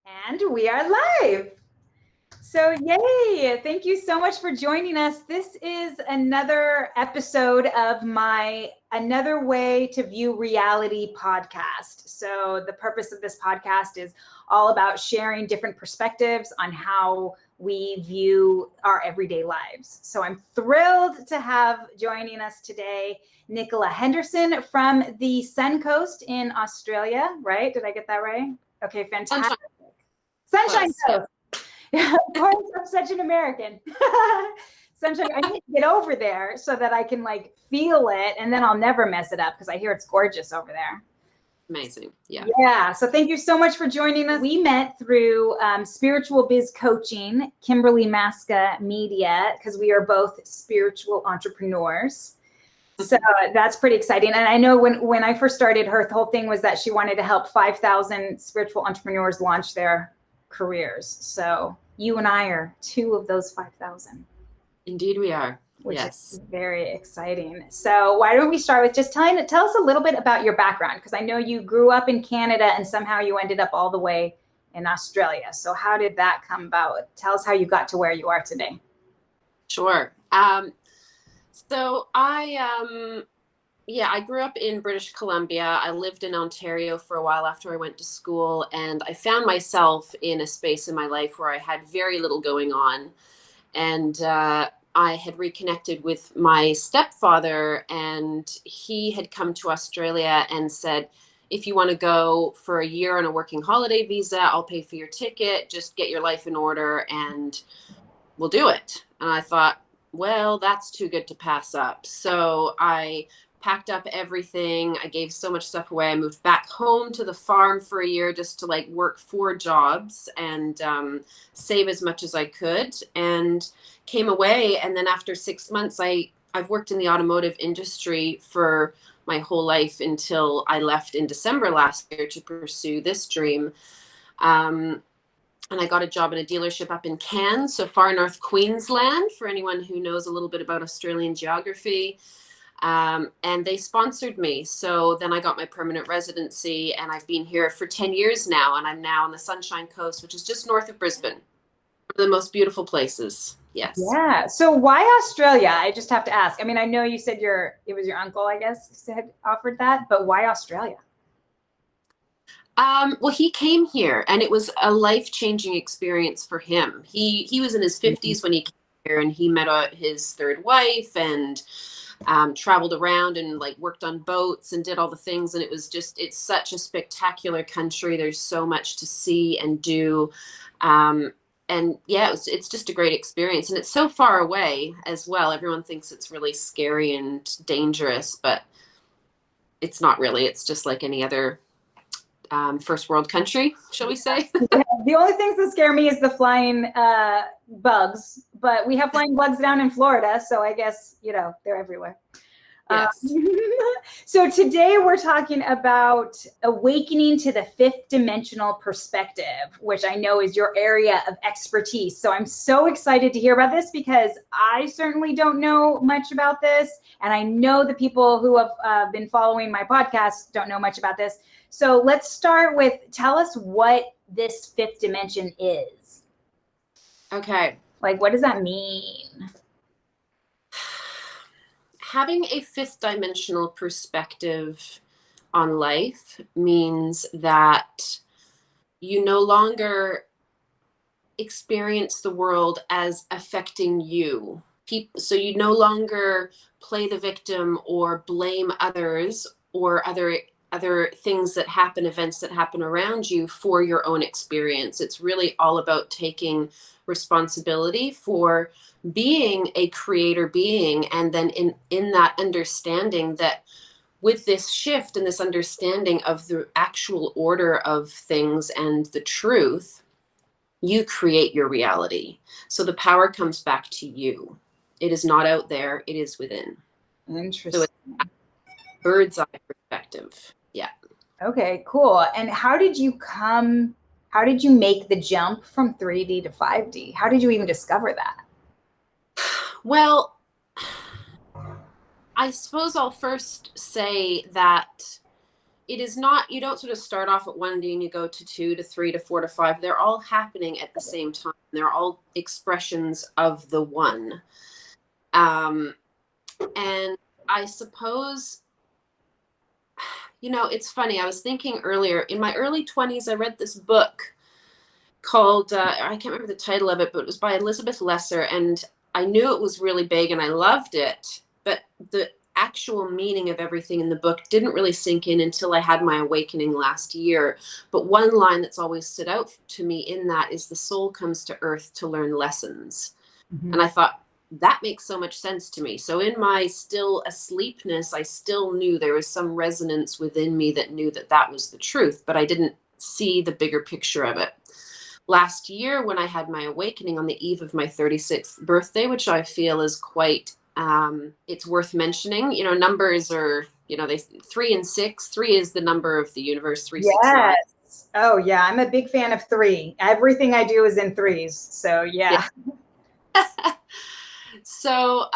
And we are live. So yay, thank you so much for joining us. This is another episode of my Another Way to View Reality podcast. So the purpose of this podcast is all about sharing different perspectives on how we view our everyday lives. So I'm thrilled to have joining us today Nicola Henderson from the Sun Coast in Australia, right? Did I get that right? Okay, fantastic. Sunshine Coast. Yeah, of course, I'm such an American. Sunshine, I need to get over there so that I can like feel it, and then I'll never mess it up because I hear it's gorgeous over there. Amazing. Yeah. Yeah. So thank you so much for joining us. We met through Spiritual Biz Coaching, Kimberly Masca Media, because we are both spiritual entrepreneurs. So that's pretty exciting. And I know when I first started, her whole thing was that she wanted to help 5,000 spiritual entrepreneurs launch their careers. So you and I are two of those 5,000. Indeed we are. Which yes. is very exciting. So why don't we start with just tell us a little bit about your background? Because I know you grew up in Canada and somehow you ended up all the way in Australia. So how did that come about? Tell us how you got to where you are today. Sure. So I grew up in British Columbia. I lived in Ontario for a while after I went to school, and I found myself in a space in my life where I had very little going on. And I had reconnected with my stepfather, and he had come to Australia and said, if you want to go for a year on a working holiday visa, I'll pay for your ticket, just get your life in order and we'll do it. And I thought, well, that's too good to pass up. So I packed up everything. I gave so much stuff away. I moved back home to the farm for a year just to like work 4 jobs and save as much as I could, and came away. And then after 6 months, I've worked in the automotive industry for my whole life until I left in December last year to pursue this dream. And I got a job in a dealership up in Cairns, so far north Queensland, for anyone who knows a little bit about Australian geography. And they sponsored me. So then I got my permanent residency, and I've been here for 10 years now. And I'm now on the Sunshine Coast, which is just north of Brisbane. One of the most beautiful places. Yes. Yeah. So why Australia? I just have to ask. I mean, I know you said it was your uncle, I guess, had offered that, but why Australia? Well, he came here, and it was a life-changing experience for him. He was in his 50s when he came here, and he met his third wife and traveled around and like worked on boats and did all the things. And it's such a spectacular country. There's so much to see and do. And yeah, it's just a great experience. And it's so far away as well. Everyone thinks it's really scary and dangerous, but it's not really. It's just like any other first world country, shall we say? Yeah, the only things that scare me is the flying bugs, but we have flying bugs down in Florida, so I guess, they're everywhere. Yes. So today we're talking about awakening to the 5th dimensional perspective, which I know is your area of expertise. So I'm so excited to hear about this because I certainly don't know much about this. And I know the people who have been following my podcast don't know much about this. So let's start with, tell us what this 5th dimension is. Okay. Like, what does that mean? Having a 5th dimensional perspective on life means that you no longer experience the world as affecting you. So you no longer play the victim or blame others or other things that happen, events that happen around you for your own experience. It's really all about taking responsibility for being a creator being, and then in that understanding that with this shift and this understanding of the actual order of things and the truth, you create your reality. So the power comes back to you. It is not out there, it is within. Interesting. So it's a bird's eye perspective. Yeah. Okay, cool. And how did you make the jump from 3D to 5D? How did you even discover that? Well, I suppose I'll first say that it is not, you don't sort of start off at 1D and you go to 2 to 3 to 4 to 5. They're all happening at the same time. They're all expressions of the one. And I suppose, it's funny. I was thinking earlier, in my early 20s, I read this book called, I can't remember the title of it, but it was by Elizabeth Lesser. And I knew it was really big and I loved it. But the actual meaning of everything in the book didn't really sink in until I had my awakening last year. But one line that's always stood out to me in that is the soul comes to earth to learn lessons. Mm-hmm. And I thought, that makes so much sense to me. So in my still asleepness, I still knew there was some resonance within me that knew that that was the truth, but I didn't see the bigger picture of it. Last year, when I had my awakening on the eve of my 36th birthday, which I feel is quite, it's worth mentioning. Numbers are, they 3 and 6. 3 is the number of the universe. 369. Yes. Oh yeah, I'm a big fan of 3. Everything I do is in 3s. So yeah. So,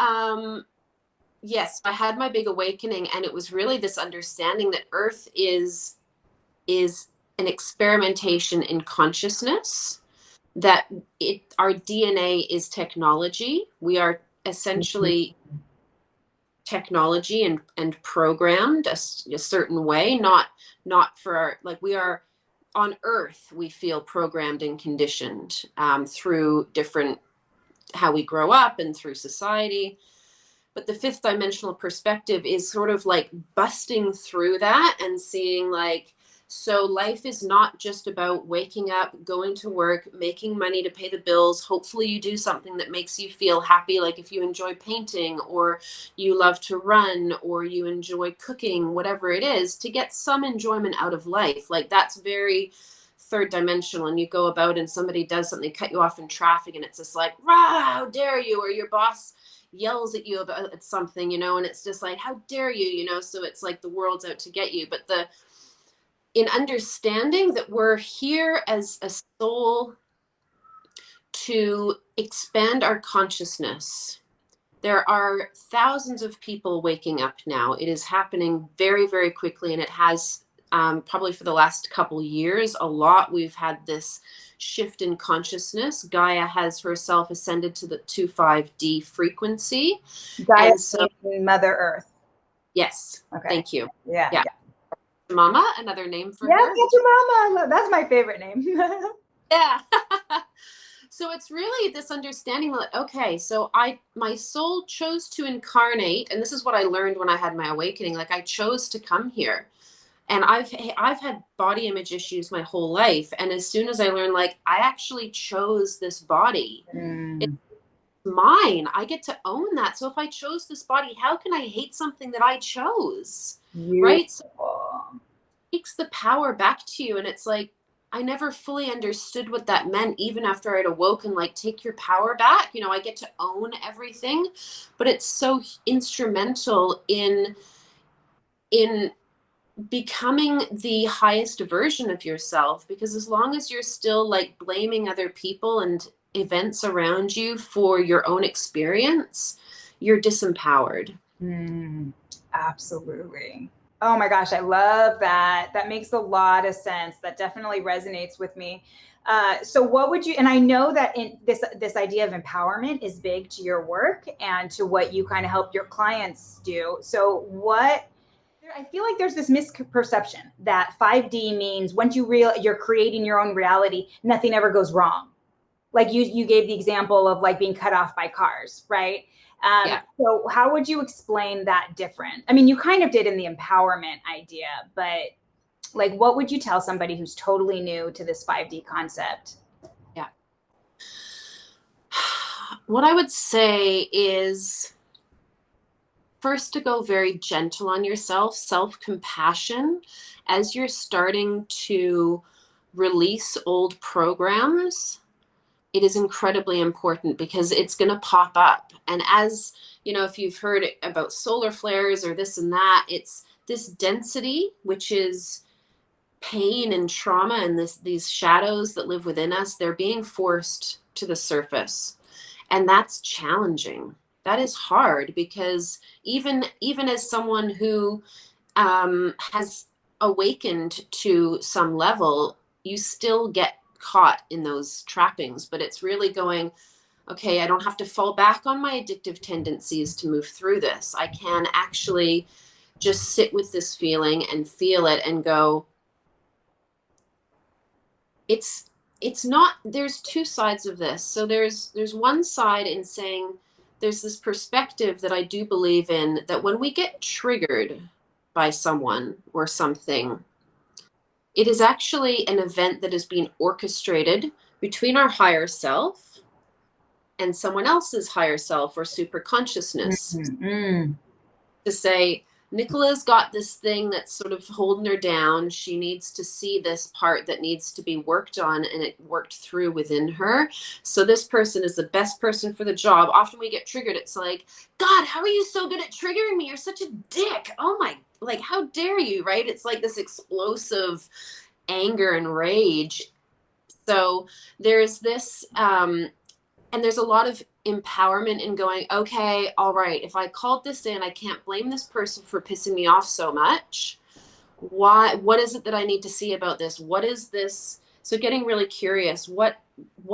yes, I had my big awakening, and it was really this understanding that Earth is an experimentation in consciousness, that our DNA is technology. We are essentially technology and programmed a certain way, not for we are on Earth, we feel programmed and conditioned through different, how we grow up and through society. But the 5th dimensional perspective is sort of like busting through that and seeing so life is not just about waking up, going to work, making money to pay the bills. Hopefully you do something that makes you feel happy. Like if you enjoy painting, or you love to run, or you enjoy cooking, whatever it is, to get some enjoyment out of life. That's very 3rd dimensional. And you go about and somebody does something, cut you off in traffic, and it's just like, rah, how dare you? Or your boss yells at you about something, and it's just like, how dare you, so it's like the world's out to get you. But in understanding that we're here as a soul to expand our consciousness. There are thousands of people waking up now. It is happening very, very quickly, and it has probably for the last couple years a lot. We've had this shift in consciousness. Gaia has herself ascended to the 5D frequency. Gaia, Mother Earth. Yes. Okay. Thank you. Yeah. Mama, another name for her. Yeah, that's your mama. That's my favorite name. Yeah. So it's really this understanding that, okay, so my soul chose to incarnate, and this is what I learned when I had my awakening. I chose to come here, and I've had body image issues my whole life. And as soon as I learned, I actually chose this body. It's mine. I get to own that. So if I chose this body, how can I hate something that I chose? Beautiful. Right? So it takes the power back to you. And it's I never fully understood what that meant, even after I'd awoken, take your power back. I get to own everything, but it's so instrumental in becoming the highest version of yourself, because as long as you're still blaming other people and events around you for your own experience, you're disempowered. Absolutely. Oh my gosh, I love that. That makes a lot of sense. That definitely resonates with me. So what would you, and I know that in this idea of empowerment is big to your work and to what you kind of help your clients do. So I feel like there's this misperception that 5D means once you're creating your own reality, nothing ever goes wrong. You gave the example of being cut off by cars, right? Yeah. So how would you explain that different? I mean, you kind of did in the empowerment idea, but what would you tell somebody who's totally new to this 5D concept? Yeah. What I would say is, first, to go very gentle on yourself, self-compassion, as you're starting to release old programs. It is incredibly important, because it's going to pop up. And as if you've heard about solar flares or this and that, it's this density, which is pain and trauma, and these shadows that live within us, they're being forced to the surface. And that's challenging. That is hard, because even as someone who has awakened to some level, you still get caught in those trappings, but it's really going, okay, I don't have to fall back on my addictive tendencies to move through this. I can actually just sit with this feeling and feel it and go, it's not, there's two sides of this. So there's one side in saying, there's this perspective that I do believe in, that when we get triggered by someone or something, it is actually an event that is being orchestrated between our higher self and someone else's higher self or super consciousness. Mm-hmm. To say, Nicola's got this thing that's sort of holding her down. She needs to see this part that needs to be worked on, and it worked through within her. So this person is the best person for the job. Often we get triggered. It's like, God, how are you so good at triggering me? You're such a dick. Oh my, like, how dare you, right? It's like this explosive anger and rage. So there's this, and there's a lot of empowerment in going, okay, all right, if I called this in, I can't blame this person for pissing me off so much. What is it that I need to see about this? What is this? So getting really curious, what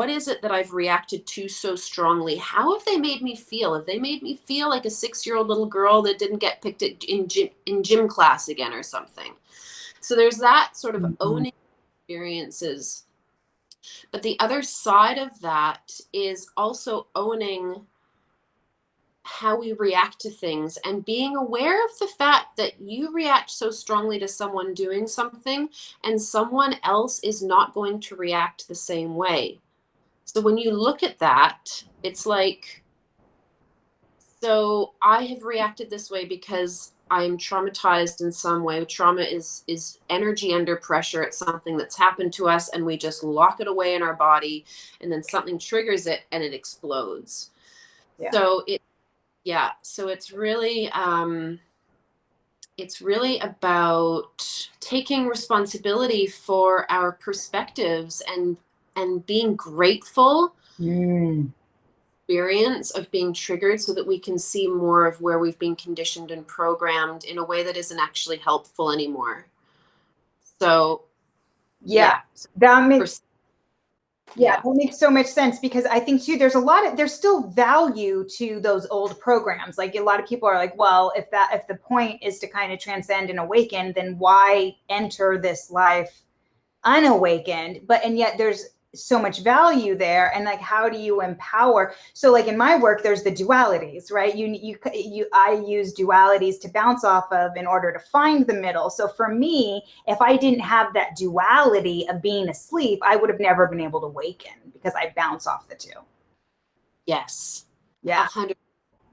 is it that I've reacted to so strongly? How have they made me feel? Have they made me feel like a 6-year-old little girl that didn't get picked in gym class again or something? So there's that sort of owning experiences. But the other side of that is also owning how we react to things and being aware of the fact that you react so strongly to someone doing something and someone else is not going to react the same way. So when you look at that, it's like, so I have reacted this way because I'm traumatized in some way. Trauma is energy under pressure. It's something that's happened to us and we just lock it away in our body, and then something triggers it and it explodes. Yeah. So it's really about taking responsibility for our perspectives and being grateful. Experience of being triggered so that we can see more of where we've been conditioned and programmed in a way that isn't actually helpful anymore. So that makes that makes so much sense, because I think too there's still value to those old programs. Like a lot of people are like, well, if the point is to kind of transcend and awaken, then why enter this life unawakened? And yet there's so much value there. And like, how do you empower? So like in my work, there's the dualities, right? I use dualities to bounce off of in order to find the middle. So for me, if I didn't have that duality of being asleep, I would have never been able to awaken, because I bounce off the two. Yes. Yeah. 100.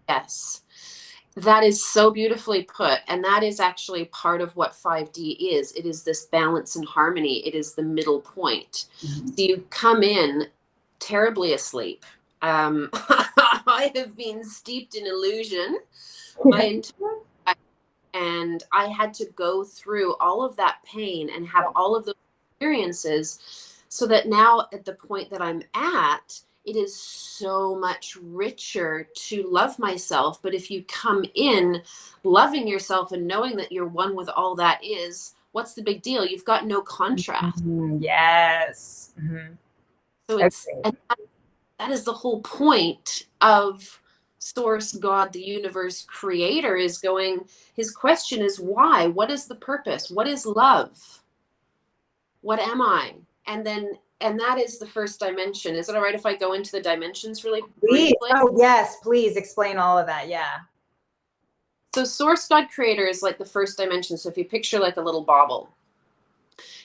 Yes. That is so beautifully put. And that is actually part of what 5D is. It is this balance and harmony. It is the middle point. Mm-hmm. So you come in terribly asleep. I have been steeped in illusion my entire life, and I had to go through all of that pain and have all of those experiences, so that now at the point that I'm at, it is so much richer to love myself. But if you come in loving yourself and knowing that you're one with all that is, what's the big deal? You've got no contrast. Mm-hmm. Yes. Mm-hmm. So and that is the whole point of Source, God, the universe, creator, is going, his question is why? What is the purpose? What is love? What am I? And that is the first dimension. Is it all right if I go into the dimensions really briefly? Oh, yes, please explain all of that. Yeah. So Source, God, Creator is like the first dimension. So if you picture like a little bobble,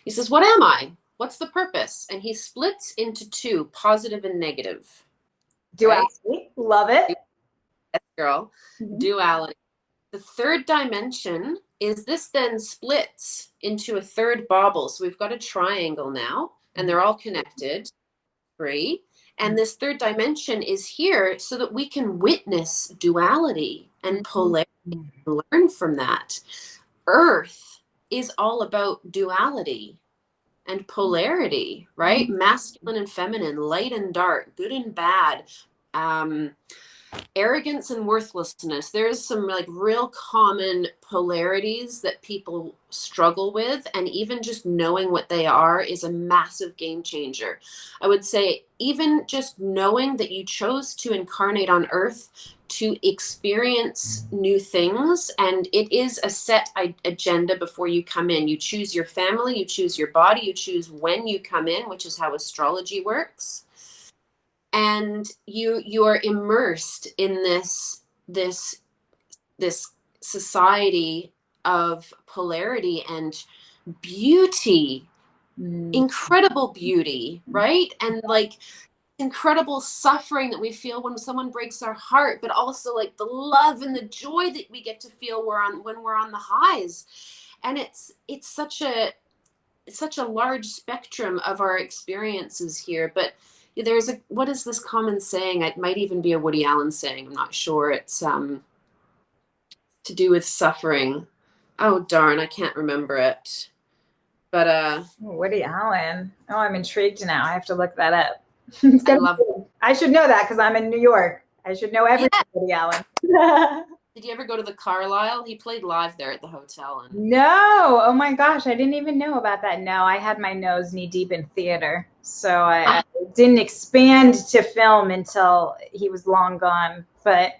he says, what am I? What's the purpose? And he splits into two, positive and negative. Duality. Right? Love it. Yes, girl. Mm-hmm. Duality. The third dimension is this then splits into a third bobble. So we've got a triangle now, and they're all connected, three. And this third dimension is here so that we can witness duality and polarity and learn from that. Earth is all about duality and polarity, right? Masculine and feminine, light and dark, good and bad. arrogance and worthlessness. There's some like real common polarities that people struggle with, and even just knowing what they are is a massive game changer. I would say even just knowing that you chose to incarnate on earth to experience new things, and it is a set agenda before you come in. You choose your family, you choose your body, you choose when you come in, which is how astrology works, and you are immersed in this society of polarity and beauty, incredible beauty, right? And like incredible suffering that we feel when someone breaks our heart, but also like the love and the joy that we get to feel when we're on the highs. And it's such a large spectrum of our experiences here. But there's what is this common saying? It might even be a Woody Allen saying, I'm not sure. It's to do with suffering. Oh darn, I can't remember it. But Woody Allen. Oh, I'm intrigued now. I have to look that up. I should know that because I'm in New York. I should know everything. Yeah. Woody Allen. Did you ever go to the Carlisle? He played live there at the hotel. No. Oh my gosh, I didn't even know about that. No, I had my nose knee deep in theater, so I didn't expand to film until he was long gone. But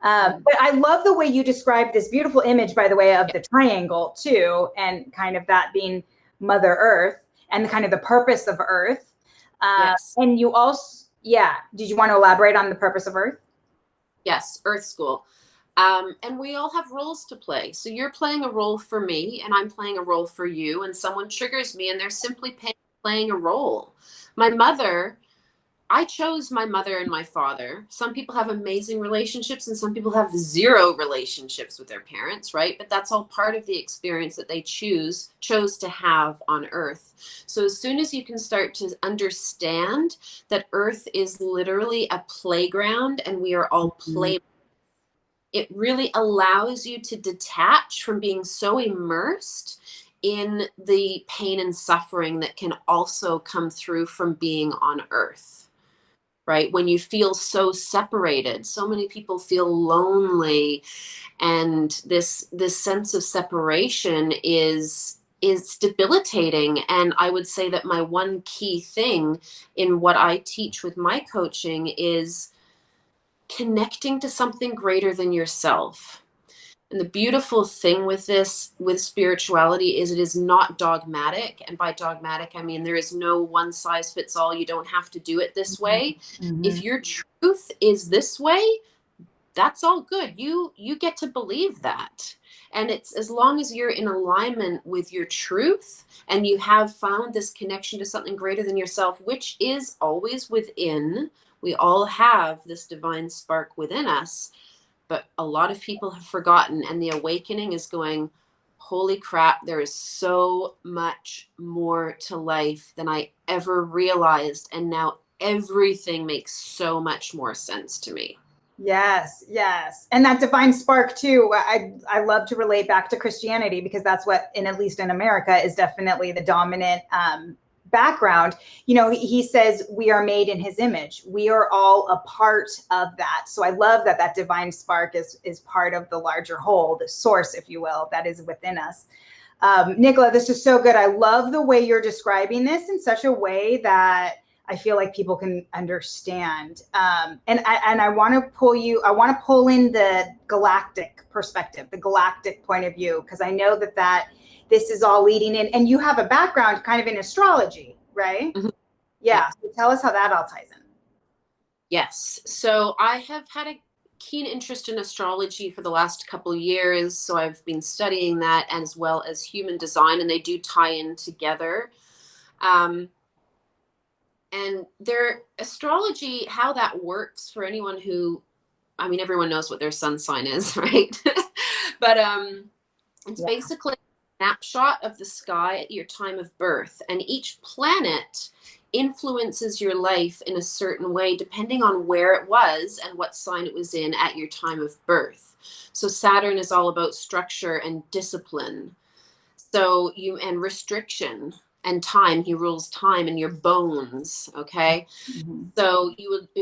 I love the way you described this beautiful image, by the way, of the triangle too, and kind of that being Mother Earth and kind of the purpose of Earth. Yes. And you also, did you want to elaborate on the purpose of Earth? Yes, Earth School. And we all have roles to play. So you're playing a role for me, and I'm playing a role for you, and someone triggers me, and they're simply playing a role. My mother, I chose my mother and my father. Some people have amazing relationships, and some people have zero relationships with their parents, right? But that's all part of the experience that they chose to have on Earth. So as soon as you can start to understand that Earth is literally a playground and we are all playing, it really allows you to detach from being so immersed in the pain and suffering that can also come through from being on Earth, right? When you feel so separated, so many people feel lonely, and this sense of separation is debilitating. And I would say that my one key thing in what I teach with my coaching is connecting to something greater than yourself. And the beautiful thing with spirituality is it is not dogmatic. And by dogmatic, I mean there is no one size fits all. You don't have to do it this way. Mm-hmm. If your truth is this way, that's all good. You get to believe that. And it's as long as you're in alignment with your truth and you have found this connection to something greater than yourself, which is always within. We all have this divine spark within us, but a lot of people have forgotten, and the awakening is going, holy crap, there is so much more to life than I ever realized. And now everything makes so much more sense to me. Yes, yes. And that divine spark too, I love to relate back to Christianity, because that's what, at least in America, is definitely the dominant background. You know, he says we are made in his image. We are all a part of that. So I love that divine spark is part of the larger whole, the source, if you will, that is within us. Nicola, this is so good. I love the way you're describing this in such a way that I feel like people can understand. And I want to pull in the galactic perspective, the galactic point of view, because I know that this is all leading in, and you have a background kind of in astrology, right? Mm-hmm. Yeah. So tell us how that all ties in. Yes. So I have had a keen interest in astrology for the last couple of years. So I've been studying that, as well as human design, and they do tie in together. And their astrology, how that works for anyone who, I mean, everyone knows what their sun sign is, right? But it's basically a snapshot of the sky at your time of birth, and each planet influences your life in a certain way depending on where it was and what sign it was in at your time of birth. So Saturn is all about structure and discipline, and restriction. and time. He rules time and your bones. Okay. Mm-hmm. So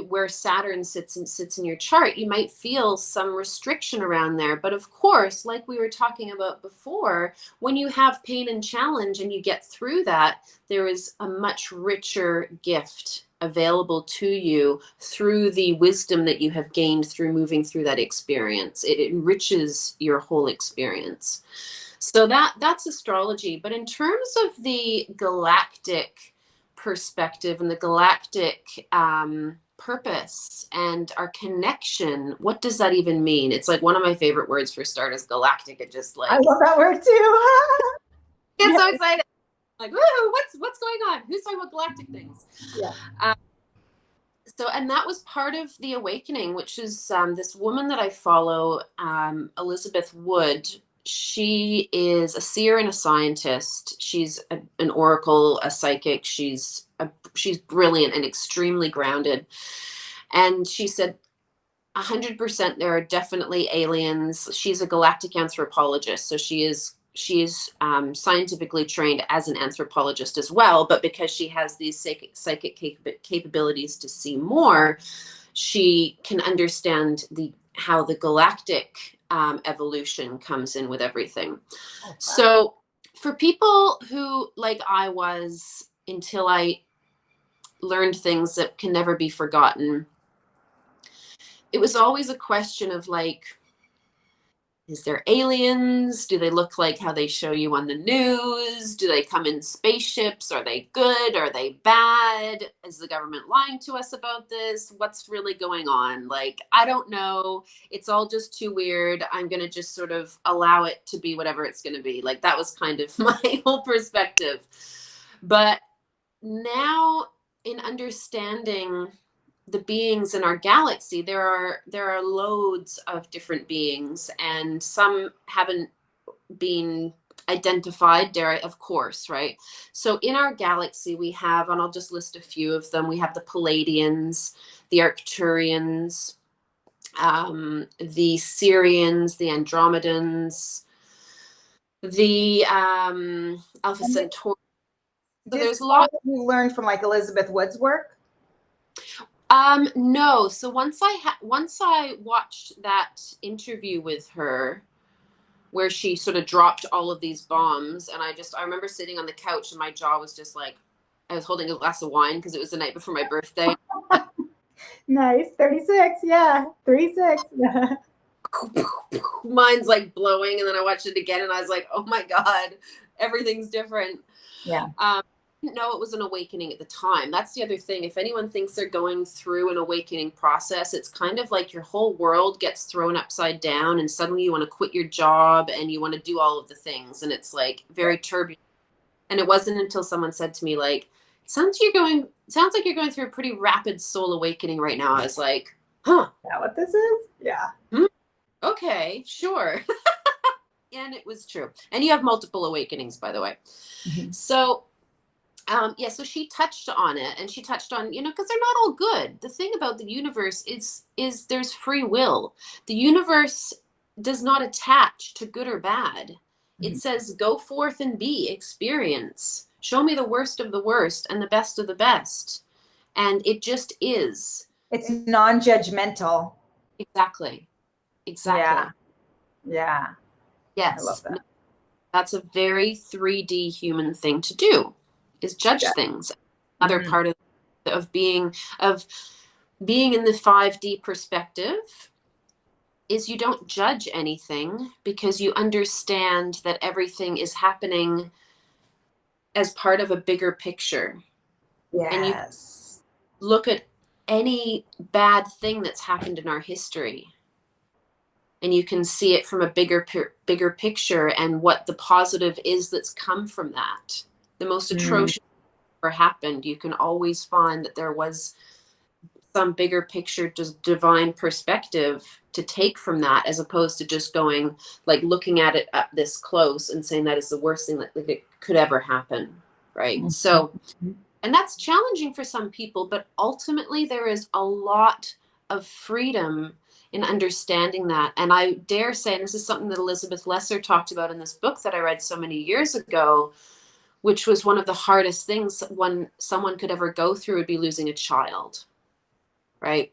where Saturn sits in your chart, you might feel some restriction around there. But of course, like we were talking about before, when you have pain and challenge and you get through that, there is a much richer gift available to you through the wisdom that you have gained through moving through that experience. It enriches your whole experience. So that's astrology. But in terms of the galactic perspective and the galactic purpose and our connection, what does that even mean? It's like one of my favorite words for starters, galactic. It just like, I love that word too. get so excited. Like, woo, what's going on? Who's talking about galactic things? Yeah. So, and that was part of the awakening, which is this woman that I follow, Elizabeth Wood. She is a seer and a scientist. She's an oracle, a psychic. She's brilliant and extremely grounded. And she said, 100% there are definitely aliens. She's a galactic anthropologist, so she is scientifically trained as an anthropologist as well. But because she has these psychic capabilities to see more, she can understand how the galactic evolution comes in with everything. Oh, wow. So for people who, like I was, until I learned things that can never be forgotten, it was always a question of like, is there aliens? Do they look like how they show you on the news? Do they come in spaceships? Are they good? Are they bad? Is the government lying to us about this? What's really going on? Like, I don't know. It's all just too weird. I'm going to just sort of allow it to be whatever it's going to be. Like, that was kind of my whole perspective. But now, in understanding the beings in our galaxy, there are loads of different beings, and some haven't been identified, of course, right? So in our galaxy we have, and I'll just list a few of them, we have the Palladians, the Arcturians, the Sirians, the Andromedans, the Alpha Centauri. So there's a lot you learned from like Elizabeth Wood's work. No. So once I watched that interview with her, where she sort of dropped all of these bombs, and I remember sitting on the couch and my jaw was just like, I was holding a glass of wine because it was the night before my birthday. Nice. 36. Yeah. 36. Mine's like blowing, and then I watched it again and I was like, oh my God, everything's different. Yeah. Didn't know it was an awakening at the time. That's the other thing. If anyone thinks they're going through an awakening process, it's kind of like your whole world gets thrown upside down and suddenly you want to quit your job and you want to do all of the things, and it's like very turbulent. And it wasn't until someone said to me, like, sounds like you're going through a pretty rapid soul awakening right now. I was like, huh. Is that what this is? Yeah. Okay, sure. And it was true. And you have multiple awakenings, by the way. Mm-hmm. So so she touched on it, and she touched on, because they're not all good. The thing about the universe is there's free will. The universe does not attach to good or bad. Mm-hmm. It says, go forth and experience. Show me the worst of the worst and the best of the best. And it just is. It's non-judgmental. Exactly. Yeah. Yes. I love that. That's a very 3D human thing to do, is judge things. Another mm-hmm. part of being in the 5D perspective is you don't judge anything, because you understand that everything is happening as part of a bigger picture. Yes. And you look at any bad thing that's happened in our history, and you can see it from a bigger picture, and what the positive is that's come from that. The most atrocious ever happened, you can always find that there was some bigger picture, just divine perspective to take from that, as opposed to just going, like, looking at it up this close and saying that is the worst thing that it could ever happen, right? Mm-hmm. So, and that's challenging for some people, but ultimately there is a lot of freedom in understanding that. And I dare say, and this is something that Elizabeth Lesser talked about in this book that I read so many years ago, which was one of the hardest things someone could ever go through, would be losing a child, right?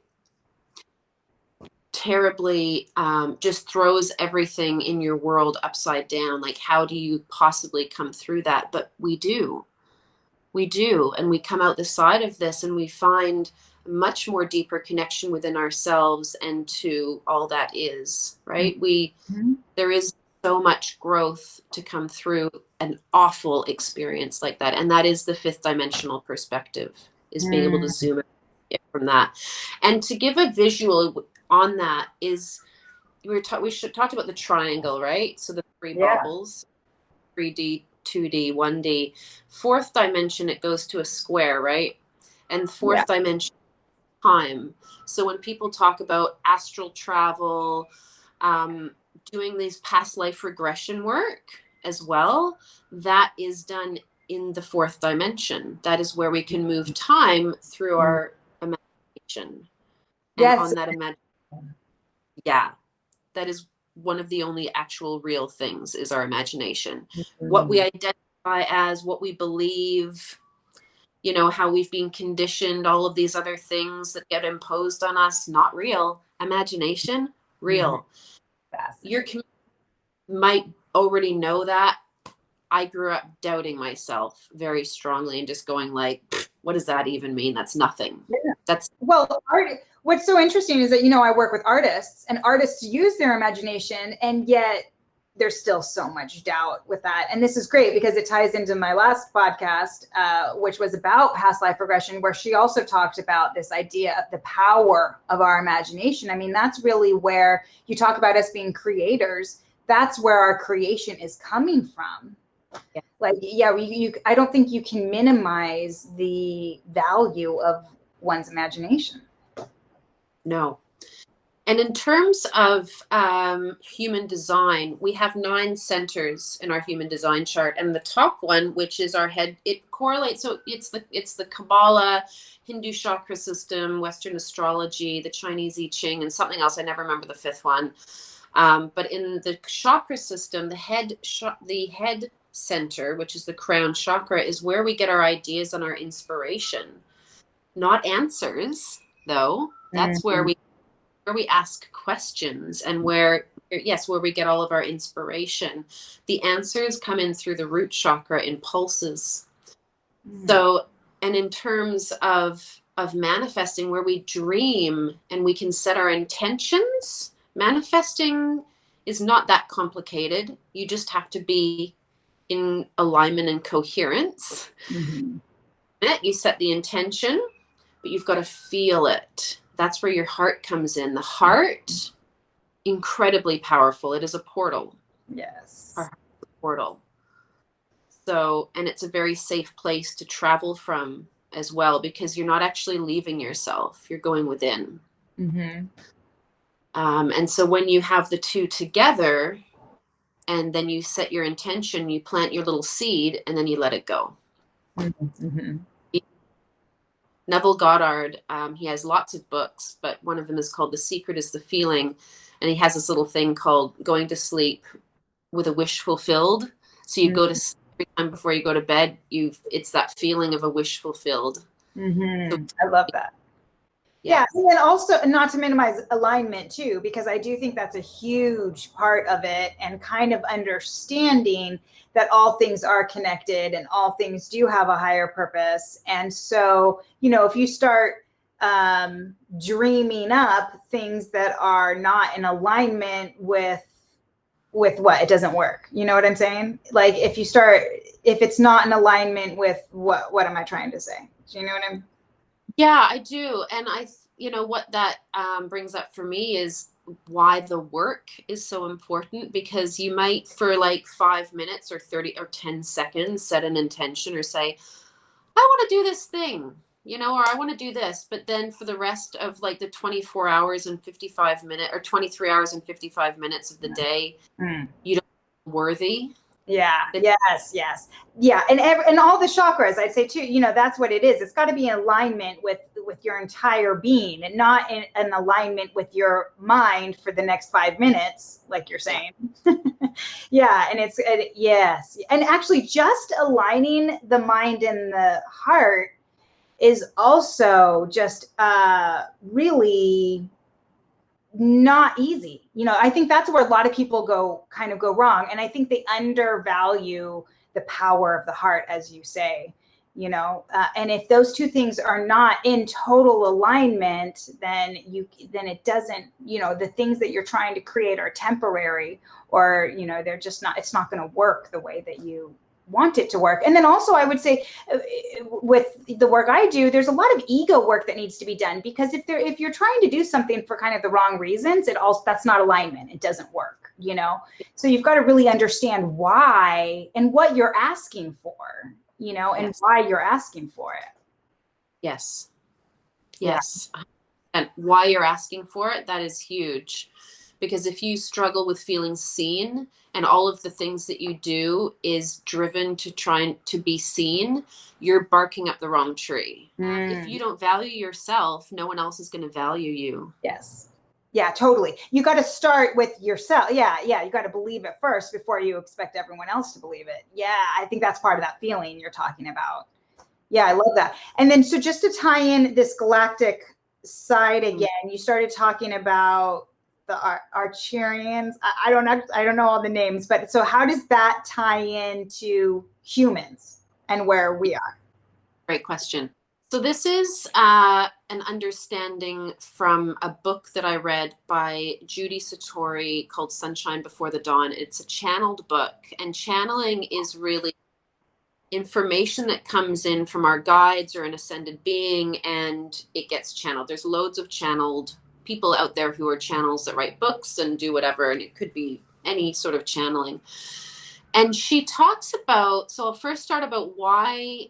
Terribly, just throws everything in your world upside down. Like, how do you possibly come through that? But we do. And we come out the side of this and we find a much more deeper connection within ourselves and to all that is, right? There is so much growth to come through an awful experience like that. And that is the fifth dimensional perspective, is being able to zoom in from that. And to give a visual on that is, we talked about the triangle, right? So the three bubbles, 3D, 2D, 1D. Fourth dimension, it goes to a square, right? And fourth dimension, time. So when people talk about astral travel, doing these past life regression work as well, that is done in the fourth dimension. That is where we can move time through our imagination. And on that imagination, that is one of the only actual real things, is our imagination. What we identify as, what we believe, you know, how we've been conditioned, all of these other things that get imposed on us, not real. Imagination, real. Your community might already know that. I grew up doubting myself very strongly and just going like, what does that even mean? That's nothing. What's so interesting is that, you know, I work with artists, and artists use their imagination, and yet there's still so much doubt with that. And this is great because it ties into my last podcast, which was about past life regression, where she also talked about this idea of the power of our imagination. I mean, that's really where you talk about us being creators. That's where our creation is coming from. Like, I don't think you can minimize the value of one's imagination. No. And in terms of human design, we have 9 centers in our human design chart. And the top one, which is our head, it correlates. So it's the Kabbalah, Hindu chakra system, Western astrology, the Chinese I Ching, and something else. I never remember the 5th one. But in the chakra system, the head center, which is the crown chakra, is where we get our ideas and our inspiration. Not answers, though. That's where we ask questions, and where we get all of our inspiration. The answers come in through the root chakra in pulses. So, and in terms of manifesting, where we dream and we can set our intentions, manifesting is not that complicated. You just have to be in alignment and coherence. You set the intention, but you've got to feel it. That's where your heart comes in. The heart, incredibly powerful. It is a portal. Yes. Our heart is a portal. So, and it's a very safe place to travel from as well, because you're not actually leaving yourself. You're going within. And so when you have the two together, and then you set your intention, you plant your little seed, and then you let it go. Neville Goddard, he has lots of books, but one of them is called The Secret is the Feeling. And he has this little thing called going to sleep with a wish fulfilled. So you go to sleep every time before you go to bed, it's that feeling of a wish fulfilled. So, I love that. Yeah. And then also, not to minimize alignment too, because I do think that's a huge part of it, and kind of understanding that all things are connected and all things do have a higher purpose. And so, you know, if you start dreaming up things that are not in alignment with what, it doesn't work. You know what I'm saying? Like, if it's not in alignment with what am I trying to say? Do you know what I'm? Yeah, I do. And what that brings up for me is why the work is so important, because you might, for like 5 minutes or 30 or 10 seconds, set an intention or say, I want to do this thing, or I want to do this. But then for the rest of like the 24 hours and 55 minutes or 23 hours and 55 minutes of the day, you don't feel worthy. Yeah. Yes. Yeah. And all the chakras, I'd say too, that's what it is. It's got to be in alignment with with your entire being, and not in an alignment with your mind for the next 5 minutes, like you're saying. Yeah. And yes. And actually just aligning the mind and the heart is also just really not easy. I think that's where a lot of people go wrong. And I think they undervalue the power of the heart, as you say. And if those two things are not in total alignment, then it doesn't, the things that you're trying to create are temporary, or they're just not, it's not going to work the way that you want it to work. And then also I would say with the work I do, there's a lot of ego work that needs to be done, because if you're trying to do something for kind of the wrong reasons, that's not alignment. It doesn't work, so you've got to really understand why and what you're asking for, and yes. why you're asking for it. Yes. Yeah. And why you're asking for it, that is huge. Because if you struggle with feeling seen, and all of the things that you do is driven to try to be seen, you're barking up the wrong tree. If you don't value yourself, no one else is going to value you. Yes. Yeah, totally. You got to start with yourself. Yeah. You got to believe it first before you expect everyone else to believe it. Yeah, I think that's part of that feeling you're talking about. Yeah, I love that. And then, so just to tie in this galactic side again, you started talking about the Archerians. I don't know all the names, but so how does that tie into humans and where we are? Great question. So this is an understanding from a book that I read by Judy Satori called Sunshine Before the Dawn. It's a channeled book, and channeling is really information that comes in from our guides or an ascended being, and it gets channeled. There's loads of channeled people out there who are channels that write books and do whatever, and it could be any sort of channeling. And she talks about, so I'll first start about why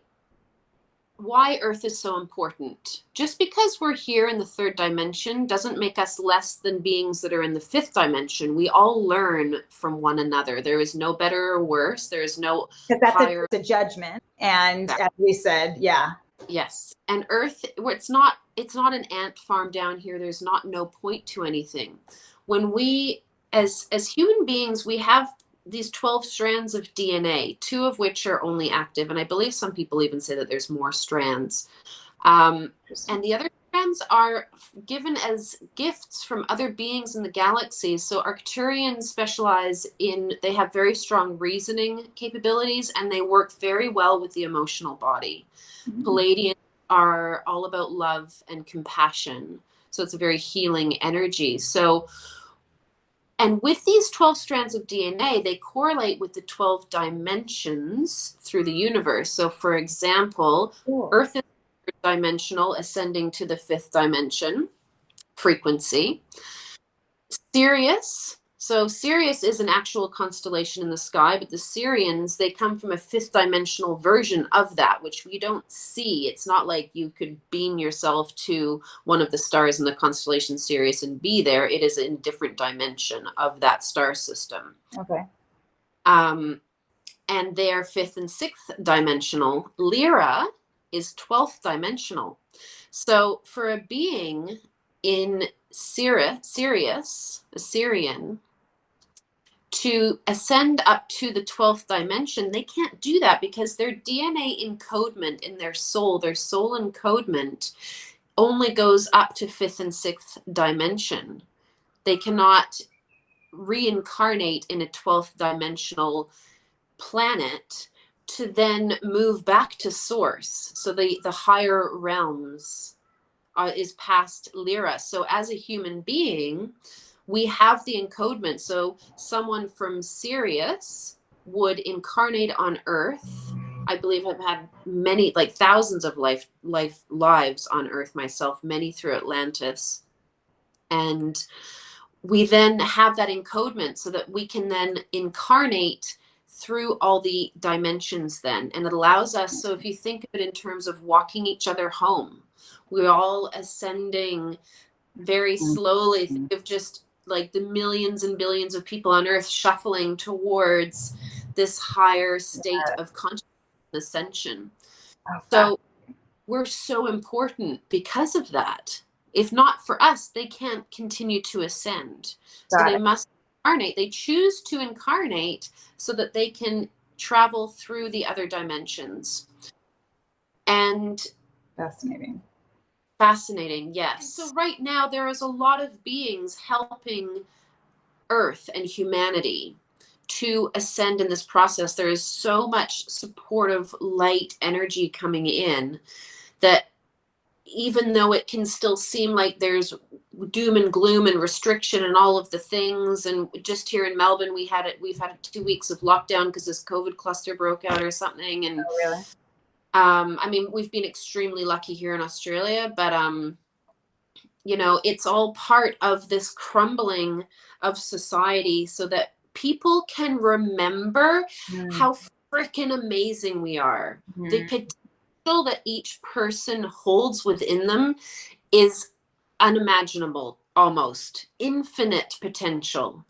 Earth is so important. Just because we're here in the third dimension doesn't make us less than beings that are in the fifth dimension. We all learn from one another. There is no better or worse. There is no higher. That's a judgment. And as we said, yeah. Yes. And Earth, it's not an ant farm down here. There's no point to anything. When we, as human beings, we have these 12 strands of DNA, 2 of which are only active. And I believe some people even say that there's more strands. And the other strands are given as gifts from other beings in the galaxy. So Arcturians specialize they have very strong reasoning capabilities, and they work very well with the emotional body. Palladians are all about love and compassion. So it's a very healing energy. And with these 12 strands of DNA, they correlate with the 12 dimensions through the universe. So, for example, Earth is dimensional, ascending to the 5th dimension frequency. Sirius. So Sirius is an actual constellation in the sky, but the Sirians, they come from a 5th dimensional version of that, which we don't see. It's not like you could beam yourself to one of the stars in the constellation Sirius and be there. It is in a different dimension of that star system. Okay. And they're 5th and 6th dimensional. Lyra is 12th dimensional. So for a being in Sirius, a Sirian, to ascend up to the 12th dimension, they can't do that because their DNA encodement in their soul encodement only goes up to 5th and 6th dimension. They cannot reincarnate in a 12th dimensional planet to then move back to source. So the higher realms is past Lyra. So as a human being, we have the encodement. So someone from Sirius would incarnate on Earth. I believe I've had many, like thousands of lives on Earth myself, many through Atlantis. And we then have that encodement so that we can then incarnate through all the dimensions then. And it allows us, so if you think of it in terms of walking each other home, we're all ascending very slowly. Think of just like the millions and billions of people on Earth shuffling towards this higher state of consciousness ascension. So we're so important because of that. If not for us, they can't continue to ascend. So they must incarnate. They choose to incarnate so that they can travel through the other dimensions. And fascinating, yes. So right now there is a lot of beings helping Earth and humanity to ascend in this process. There is so much supportive light energy coming in that even though it can still seem like there's doom and gloom and restriction and all of the things, and just here in Melbourne we've had 2 weeks of lockdown because this COVID cluster broke out or something. And really? I mean, we've been extremely lucky here in Australia, but you know, it's all part of this crumbling of society so that people can remember how freaking amazing we are. The potential that each person holds within them is unimaginable, almost infinite potential.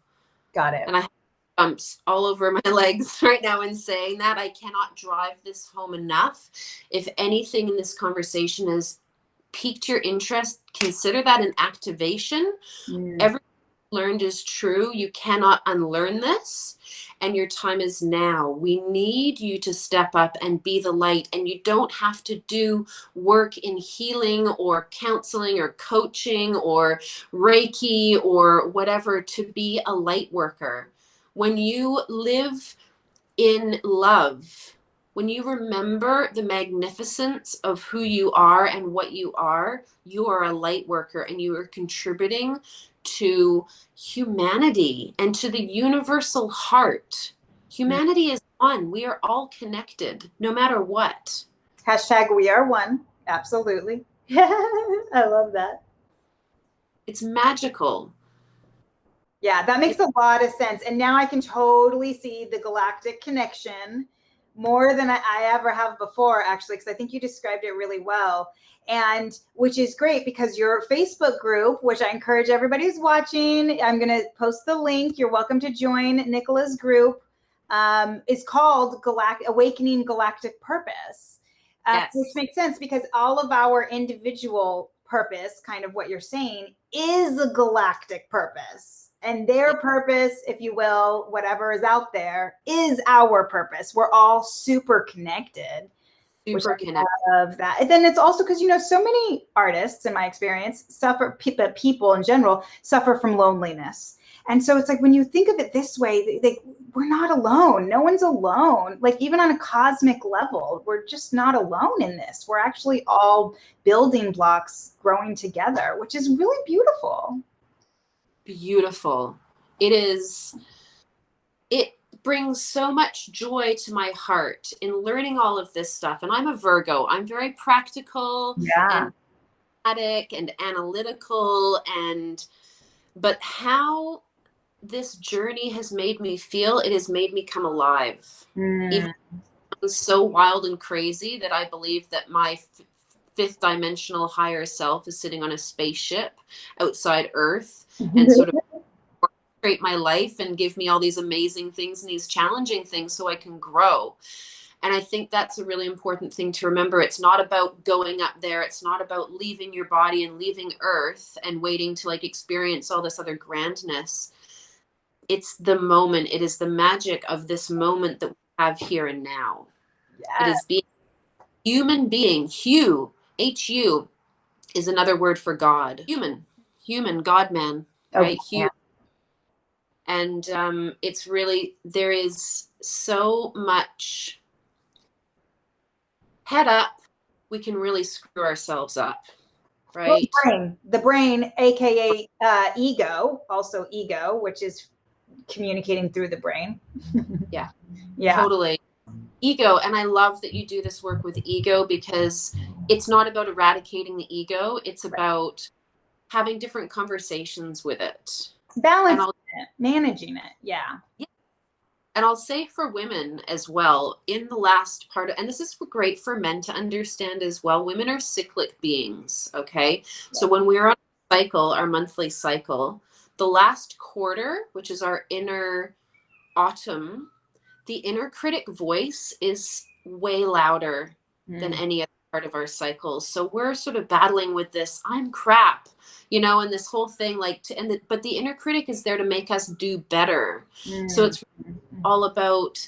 Got it. And I have bumps all over my legs right now in saying that. I cannot drive this home enough. If anything in this conversation has piqued your interest, consider that an activation. Everything learned is true. You cannot unlearn this, and your time is now. We need you to step up and be the light, and you don't have to do work in healing or counseling or coaching or Reiki or whatever to be a light worker. When you live in love, when you remember the magnificence of who you are and what you are a light worker, and you are contributing to humanity and to the universal heart. Humanity is one. We are all connected, no matter what. Hashtag we are one. Absolutely. I love that. It's magical. Yeah, that makes a lot of sense. And now I can totally see the galactic connection more than I ever have before, actually, because I think you described it really well. And which is great because your Facebook group, which I encourage everybody who's watching, I'm going to post the link. You're welcome to join Nicola's group. Is called Awakening Galactic Purpose, Yes. Which makes sense because all of our individual purpose, kind of what you're saying, is a galactic purpose. And their purpose, if you will, whatever is out there, is our purpose. We're all super connected. Super connected. Of that. And then it's also because, you know, so many artists, in my experience, people in general suffer from loneliness. And so it's like when you think of it this way, we're not alone. No one's alone. Like even on a cosmic level, we're just not alone in this. We're actually all building blocks growing together, which is really beautiful. Beautiful. It brings so much joy to my heart in learning all of this stuff. And I'm a Virgo. I'm very practical and pragmatic and analytical, but how this journey has made me feel, it has made me come alive. Even it's so wild and crazy that I believe that my fifth dimensional higher self is sitting on a spaceship outside Earth and sort of orchestrate my life and give me all these amazing things and these challenging things so I can grow. And I think that's a really important thing to remember. It's not about going up there. It's not about leaving your body and leaving Earth and waiting to like experience all this other grandness. It's the moment. It is the magic of this moment that we have here and now. It is being human being. Hu is another word for God. Human, God, man, right? Human. And it's really, there is so much head up, we can really screw ourselves up, right? The brain, aka ego, also ego, which is communicating through the brain. Yeah, totally. Ego. And I love that you do this work with ego because it's not about eradicating the ego. It's about having different conversations with it. Balancing it, managing it. Yeah. And I'll say for women as well, in the last part, and this is great for men to understand as well, women are cyclic beings, okay? So when we're on a cycle, our monthly cycle, the last quarter, which is our inner autumn, the inner critic voice is way louder than any other part of our cycles. So we're sort of battling with this, I'm crap, and this whole thing but the inner critic is there to make us do better. So it's all about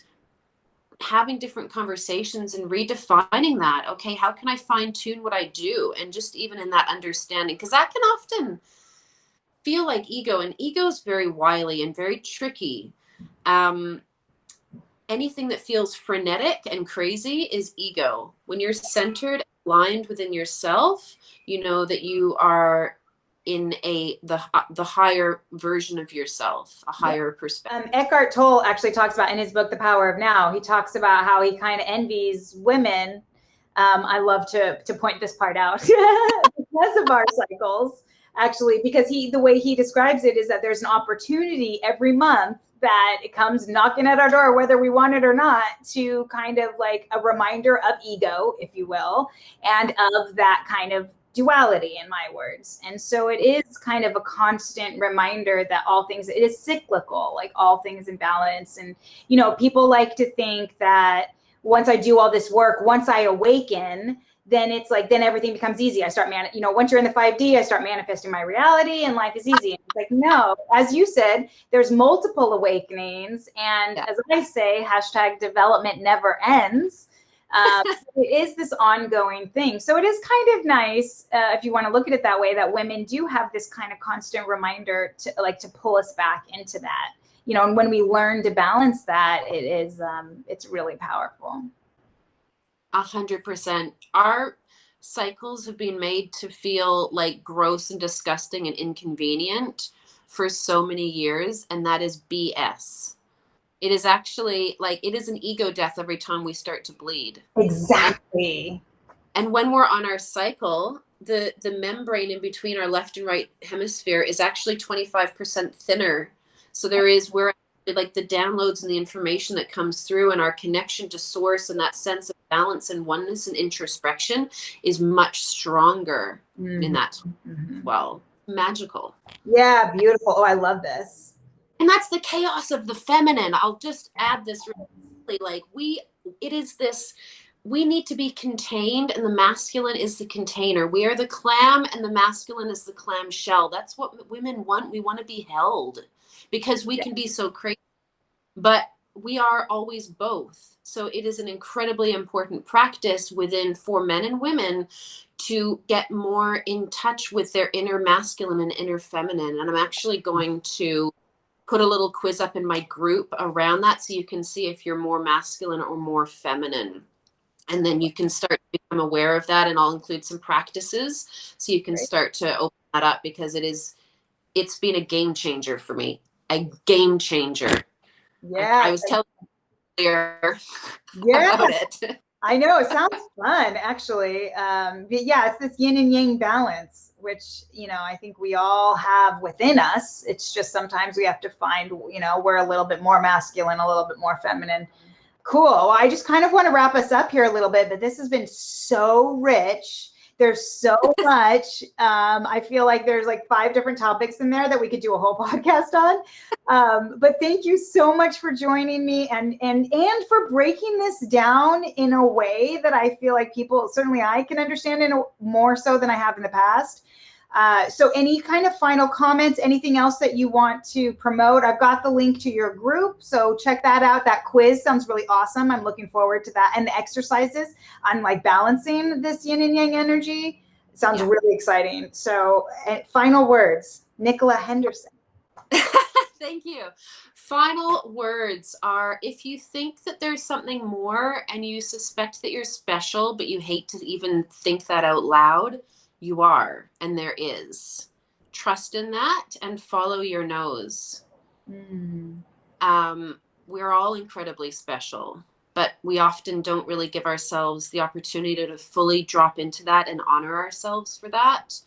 having different conversations and redefining that. Okay, how can I fine tune what I do? And just even in that understanding, because that can often feel like ego, and ego is very wily and very tricky. Anything that feels frenetic and crazy is ego. When you're centered, aligned within yourself, you know that you are in the higher version of yourself, a higher perspective. Eckhart Tolle actually talks about in his book, The Power of Now, he talks about how he kind of envies women. I love to point this part out because of our cycles, actually, because the way he describes it is that there's an opportunity every month that it comes knocking at our door, whether we want it or not, to kind of like a reminder of ego, if you will, and of that kind of duality, in my words. And so it is kind of a constant reminder that it is cyclical, like all things in balance. And, people like to think that once I do all this work, once I awaken, then it's like, then everything becomes easy. I start, once you're in the 5D, I start manifesting my reality and life is easy. And it's like, no, as you said, there's multiple awakenings. And as I say, #development never ends. It is this ongoing thing. So it is kind of nice, if you want to look at it that way, that women do have this kind of constant reminder to pull us back into that, and when we learn to balance that, it's really powerful. 100%. Our cycles have been made to feel like gross and disgusting and inconvenient for so many years, and that is BS. It is actually it is an ego death every time we start to bleed. Exactly. And when we're on our cycle, the membrane in between our left and right hemisphere is actually 25% thinner. So we're like the downloads and the information that comes through and our connection to source and that sense of balance and oneness and introspection is much stronger in that. Well, magical. Yeah, beautiful. Oh, I love this. And that's the chaos of the feminine. I'll just add this really, we need to be contained, and the masculine is the container. We are the clam and the masculine is the clam shell. That's what women want. We want to be held because we can be so crazy, but we are always both. So it is an incredibly important practice for men and women to get more in touch with their inner masculine and inner feminine. And I'm actually going to put a little quiz up in my group around that so you can see if you're more masculine or more feminine. And then you can start to become aware of that, and I'll include some practices so you can start to open that up, because it's been a game changer for me. A game changer. Yeah. I was telling you earlier about it. I know, it sounds fun, actually. But yeah, it's this yin and yang balance, which, I think we all have within us. It's just sometimes we have to find, we're a little bit more masculine, a little bit more feminine. Cool. Well, I just kind of want to wrap us up here a little bit, but this has been so rich. There's so much. I feel like there's like 5 different topics in there that we could do a whole podcast on. But thank you so much for joining me and for breaking this down in a way that I feel like certainly I can understand more so than I have in the past. So any kind of final comments, anything else that you want to promote? I've got the link to your group, so check that out. That quiz sounds really awesome. I'm looking forward to that. And the exercises on balancing this yin and yang energy sounds really exciting. So final words, Nicola Henderson. Thank you. Final words are, if you think that there's something more and you suspect that you're special, but you hate to even think that out loud, you are, and there is. Trust in that and follow your nose. We're all incredibly special, but we often don't really give ourselves the opportunity to fully drop into that and honor ourselves for that.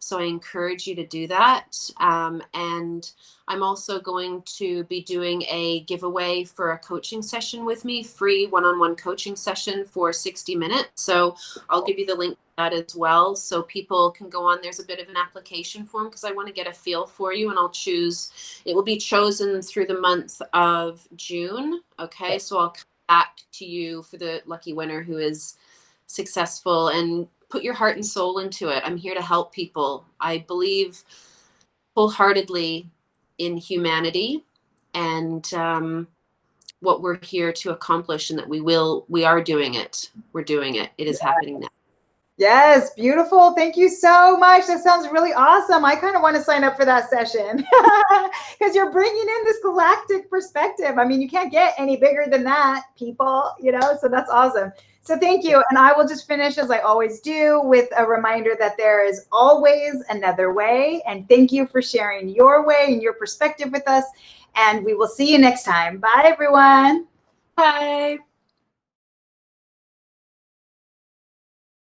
So I encourage you to do that. And I'm also going to be doing a giveaway for a coaching session with me, free one-on-one coaching session for 60 minutes. So I'll give you the link to that as well, so people can go on. There's a bit of an application form because I want to get a feel for you, and it will be chosen through the month of June. Okay, so I'll come back to you for the lucky winner who is successful, and put your heart and soul into it. I'm here to help people. I believe wholeheartedly in humanity and what we're here to accomplish, and that we are doing it. We're doing it. It is happening now. Yes, beautiful. Thank you so much. That sounds really awesome. I kind of want to sign up for that session because you're bringing in this galactic perspective. I mean, you can't get any bigger than that, people, so that's awesome. So thank you. And I will just finish, as I always do, with a reminder that there is always another way. And thank you for sharing your way and your perspective with us. And we will see you next time. Bye, everyone. Bye.